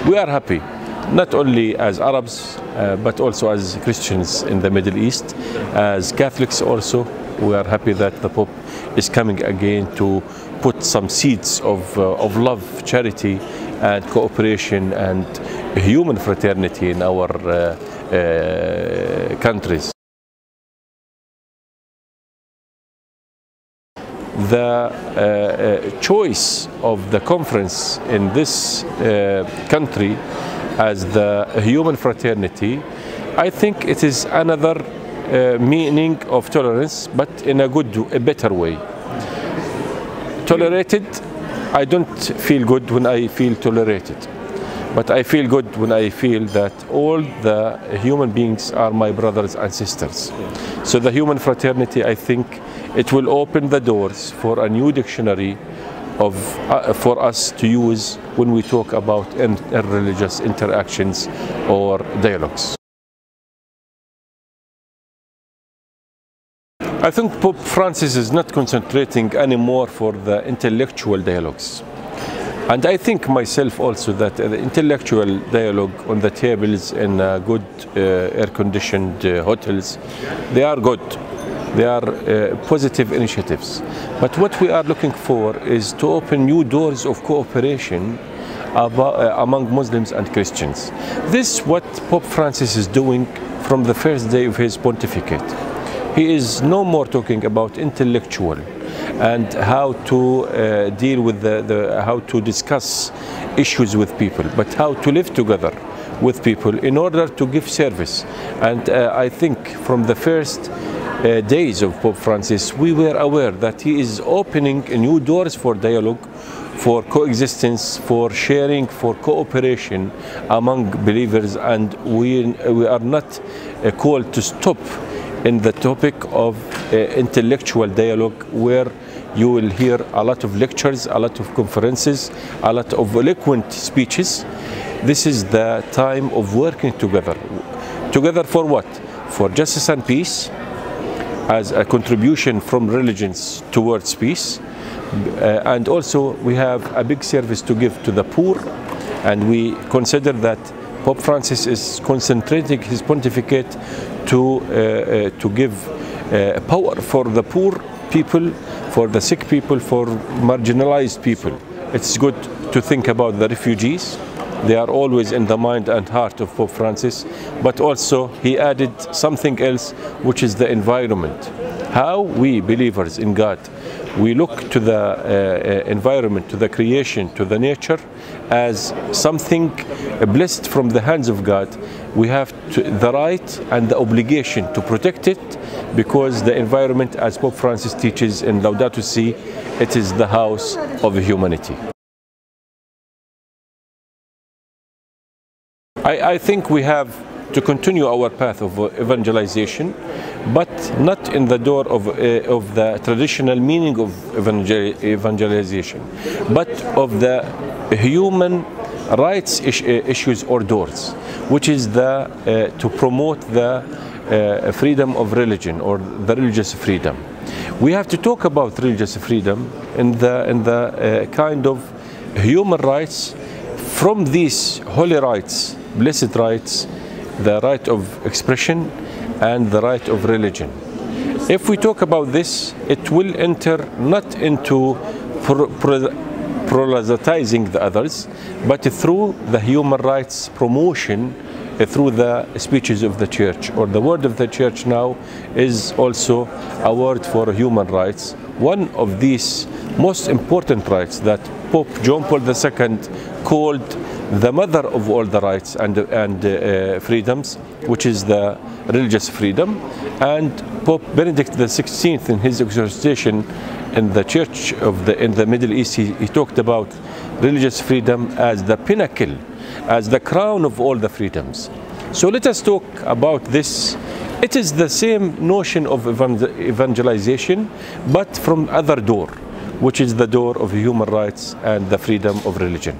We are happy, not only as Arabs, but also as Christians in the Middle East, as Catholics also. We are happy that the Pope is coming again to put some seeds of love, charity, and cooperation and human fraternity in our countries. The choice of the conference in this country as the human fraternity, I think it is another meaning of tolerance, but in a better way. Tolerated, I don't feel good when I feel tolerated, but I feel good when I feel that all the human beings are my brothers and sisters. So the human fraternity, I think, it will open the doors for a new dictionary for us to use when we talk about interreligious interactions or dialogues. I think Pope Francis is not concentrating anymore for the intellectual dialogues. And I think myself also that the intellectual dialogue on the tables in good air-conditioned hotels, they are good. They are positive initiatives. But what we are looking for is to open new doors of cooperation among Muslims and Christians. This is what Pope Francis is doing from the first day of his pontificate. He is no more talking about intellectual and how to deal with how to discuss issues with people, but how to live together with people in order to give service. And I think from the first days of Pope Francis, we were aware that he is opening new doors for dialogue, for coexistence, for sharing, for cooperation among believers, and we are not called to stop in the topic of intellectual dialogue, where you will hear a lot of lectures, a lot of conferences, a lot of eloquent speeches. This is the time of working together. Together for what? For justice and peace, as a contribution from religions towards peace. And also we have a big service to give to the poor, and we consider that Pope Francis is concentrating his pontificate to give power for the poor people, for the sick people, for marginalized people. It's good to think about the refugees. They are always in the mind and heart of Pope Francis, but also he added something else, which is the environment. How we believers in God, we look to the environment, to the creation, to the nature as something blessed from the hands of God. We have the right and the obligation to protect it, because the environment, as Pope Francis teaches in Laudato Si, it is the house of humanity. I think we have to continue our path of evangelization, but not in the door of the traditional meaning of evangelization, but of the human rights issues or doors, which is to promote the freedom of religion, or the religious freedom. We have to talk about religious freedom in the kind of human rights, from these holy rights, blessed rights, the right of expression and the right of religion. If we talk about this, it will enter not into proselytizing the others, but through the human rights promotion, through the speeches of the church, or the word of the church now is also a word for human rights. One of these most important rights that Pope John Paul II called the mother of all the rights and freedoms, which is the religious freedom. And Pope Benedict XVI, in his exhortation in the Church in the Middle East, he talked about religious freedom as the pinnacle, as the crown of all the freedoms. So let us talk about this. It is the same notion of evangelization, but from other door, which is the door of human rights and the freedom of religion.